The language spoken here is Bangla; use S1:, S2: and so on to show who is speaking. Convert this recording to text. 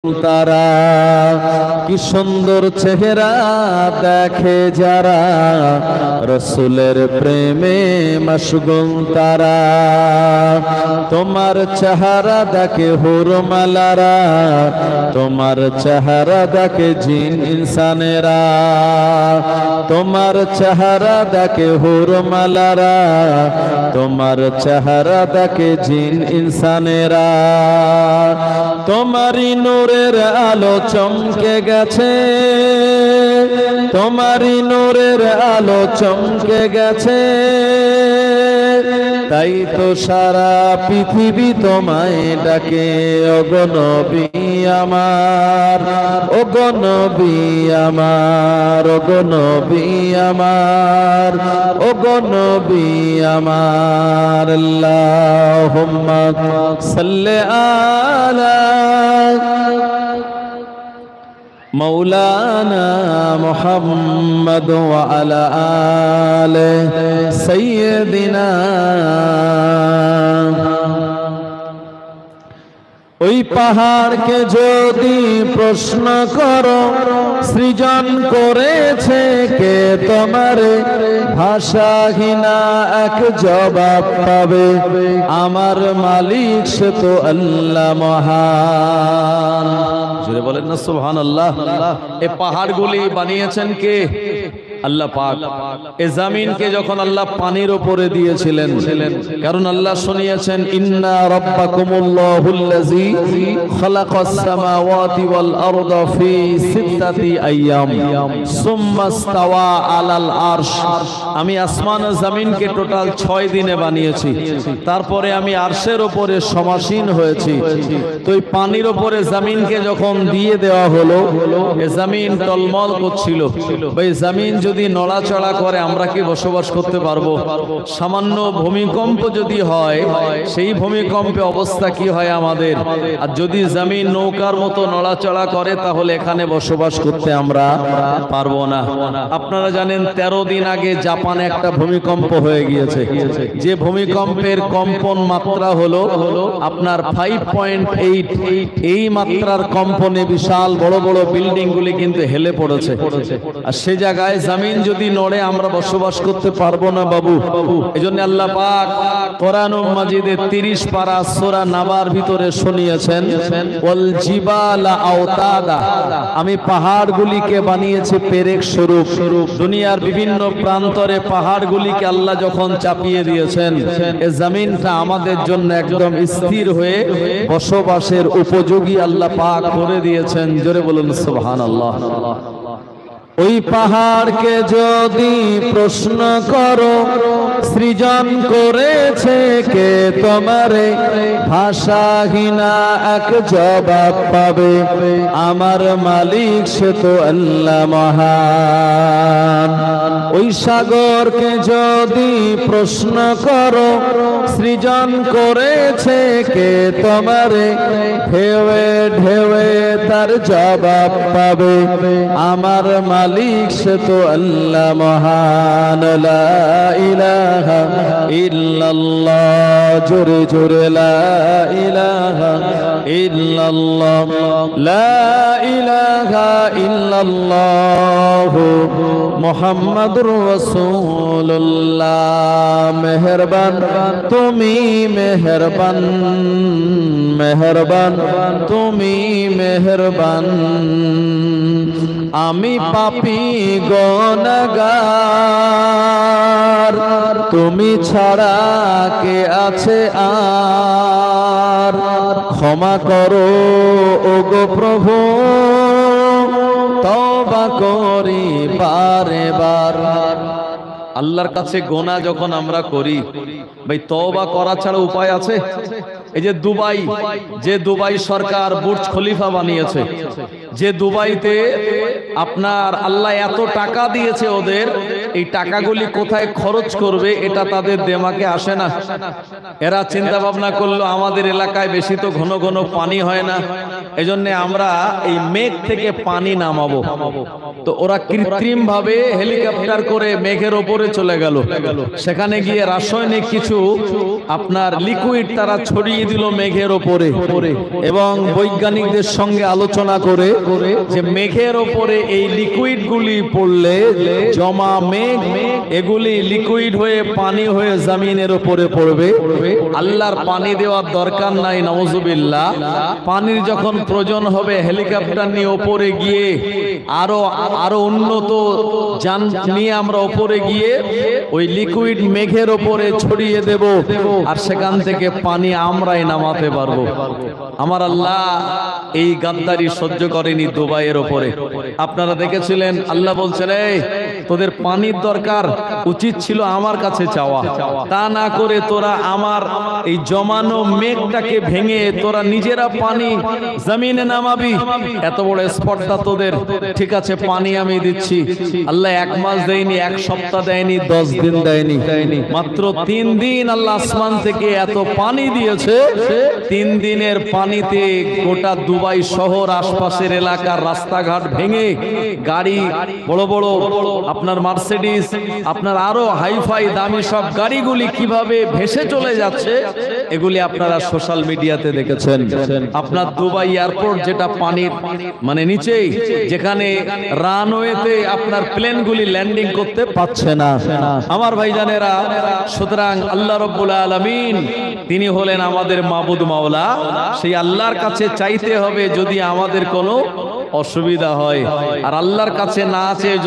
S1: তারা কি সুন্দর চেহারা দেখে যারা রসুলের প্রেমে মশগুল তারা। তোমার চেহারা দেখে হুরমালারা, তোমার চেহারা দেখে জিন ইনসানেরা। তোমার চেহারা দেখে হুরমালারা, তোমার চেহারা দেখে জিন ইনসানেরা। তোমারই নূরের আলো চমকে গেছে, তোমারই নূরের আলো চমকে গেছে। তাই তো সারা পৃথিবী তোমায় ডাকে ওগো নবী আমার, ওগো নবী আমার, ওগো নবী আমার, ওগো নবী আমার। আল্লাহুম্মা সাল্লি আলা মৌলানা মুহাম্মদ ওয়া আলা আলি সাইয়্যিদিনা। ওই পাহাড়কে যদি প্রশ্ন করো সৃজন করেছে কে, তোমারে ভাষাহীনা এক জবাব পাবে, আমার মালিক সে তো আল্লাহ মহান। জোরে বলেন না সুবহানাল্লাহ। এই পাহাড়গুলি বানিয়েছেন কে? আল্লাহ পাক। এই জমিনকে যখন আল্লাহ পানির উপরে দিয়েছিলেন, কারণ আল্লাহ শুনিয়েছেন ইন্না রাব্বাকুমুল্লাহুল্লাযী খালাকাস সামাওয়াতি ওয়াল আরদা ফি সিত্তাতি আইয়াম সুম্মা ইসতাওয়া আলাল আরশ। আমি আসমান ও জমিনকে টোটাল 6 দিনে বানিয়েছি, তারপরে আমি আরশের উপরে সমাসীন হয়েছি। তো এই পানির উপরে জমিনকে যখন দিয়ে দেওয়া হলো, এই জমিন টলমল করছিল। ভাই জমিন যদি নড়াচড়া করে আমরা কি বসবাস করতে পারবো? সামান্য ভূমিকম্প যদি হয়, সেই ভূমিকম্পে অবস্থা কি হয় আমাদের? আর যদি জমিন নৌকার মতো নড়াচড়া করে তাহলে এখানে বসবাস করতে আমরা পারবো না। আপনারা জানেন 13 দিন আগে জাপানে একটা ভূমিকম্প হয়ে গিয়েছে, যে ভূমিকম্পের কম্পন মাত্রা হলো আপনার 5.8। এই মাত্রার কম্পনে বিশাল বড় বড় বিল্ডিং গুলি কিন্তু হেলে পড়েছে। আর সে জায়গায় জমিন যদি নড়ে আমরা বসবাস করতে পারবো না বাবু। এজন্য আল্লাহ পাক কোরআনুল মাজিদে 30 পারা সূরা নাবার ভিতরে শুনিয়েছেন ওয়াল জিবালা আওতাদা, আমি পাহাড়গুলিকে বানিয়েছি পেরেক স্বরূপ। দুনিয়ার বিভিন্ন প্রান্তরে পাহাড়গুলিকে আল্লাহ যখন চাপিয়ে দিয়েছেন, এই জমিনটা আমাদের জন্য একদম স্থির হয়ে বসবাসের উপযোগী আল্লাহ পাক করে দিয়েছেন। জোরে বলুন সুবহানাল্লাহ। ওই পাহাড়কে যদি প্রশ্ন করো সৃজন করেছে কে, তোমারে ভাষাহীনা এক জবাব পাবে, আমার মালিক সে তো আল্লাহ মহান। ওই সাগরকে যদি প্রশ্ন করো সৃজন করেছে কে, তোমারে ঢেউয়ে ঢেউয়ে তার জবাব পাবে, আমার মালিক সে তো আল্লাহ মহান। লা ইলাহা ইল্লাল্লাহ, জোরে জোরে লা ইলাহা ইল্লাল্লাহ, লা ইলাহা ইল্লাল্লাহ মুহাম্মাদুর রাসূলুল্লাহ। মেহেরবান তুমি মেহেরবান, মেহেরবান তুমি মেহেরবান, আমি পাপী গুনাহগার, তুমি ছাড়া কে আছে আর, ক্ষমা করো ওগো প্রভু, তওবা করি বারে বার। আল্লাহর কাছে গোনা যখন আমরা করি ভাই, তওবা করা ছাড়া উপায় আছে? এই যে দুবাই, যে দুবাই সরকার বুর্জ খলিফা বানিয়েছে, যে দুবাইতে আপনার আল্লাহ এত টাকা দিয়েছে ওদের, এই টাকাগুলি কোথায় খরচ করবে এটা তাদের দেমাকে আসে না। এরা চিন্তা ভাবনা করলো আমাদের এলাকায় বেশি তো ঘন ঘন পানি হয় না, এজন্য আমরা এই মেঘ থেকে পানি নামাবো। তো ওরা কৃত্রিম ভাবে হেলিকপ্টার করে মেঘের ওপরে চলে গেল, সেখানে গিয়ে রাসায়নিক কিছু আপনার লিকুইড তারা ছড়িয়ে দিল মেঘের ওপরে, এবং বৈজ্ঞানিকদের সঙ্গে আলোচনা করে যে মেঘের ওপরে এই লিকুইড গুলি পড়লে জমা মেঘ এগুলি লিকুইড হয়ে পানি হয়ে জমিনের ওপরে পড়বে। আল্লাহর পানি দেওয়ার দরকার নাই, নাউজুবিল্লাহ। পানির যখন প্রয়োজন হবে হেলিকপ্টার নিয়ে ওপরে গিয়ে আরো উন্নত যান নিয়ে আমরা ওপরে গিয়ে ওই লিকুইড মেঘের ওপরে ছড়িয়ে দেব, আর সেখান থেকে পানি আমরাই নামাতে পারবো। আমার আল্লাহ এই গাদ্দারি সহ্য করেনি দুবাইয়ের ওপরে। আপনারা দেখেছিলেন আল্লাহ বলছেন, এই তোদের পানির দরকার, উচিত ছিল আমার কাছে চাওয়া, তা না করে তোরা আমার এই জমানো মেঘটাকে ভেঙে তোরা নিজেরা পানি জমিনে নামাবি। এত বড় স্পর্ধা তোদের, ঠিক আছে পানি আমি দিচ্ছি। আল্লাহ 1 মাস দেয়নি, 1 সপ্তাহ দেয়নি, 10 দিন দেয়নি, মাত্র 3 দিন আল্লাহ আসমান থেকে এত পানি দিয়েছে। 3 দিনের পানিতে গোটা দুবাই শহর আশপাশের এলাকার রাস্তাঘাট ভেঙে গাড়ি, বড় বড় আপনার মার্সিডিজ, আপনার আরো হাইফাই দামি সব গাড়িগুলি কিভাবে ভেসে চলে যাচ্ছে, এগুলি আপনারা সোশ্যাল মিডিয়াতে দেখেছেন। আপনার দুবাই এয়ারপোর্ট যেটা পানির মানে নিচেই, যেখানে রানওয়েতে আপনার প্লেনগুলি ল্যান্ডিং করতে পারছে না। আমার ভাইজানেরা, সুতরাং আল্লাহ রাব্বুল আলামিন তিনি হলেন আমাদের মাবুদ মাওলা। সেই আল্লাহর কাছে চাইতে হবে যদি আমাদের কোনো অসুবিধা হয়, আর আল্লাহর কাছে না চেয়ে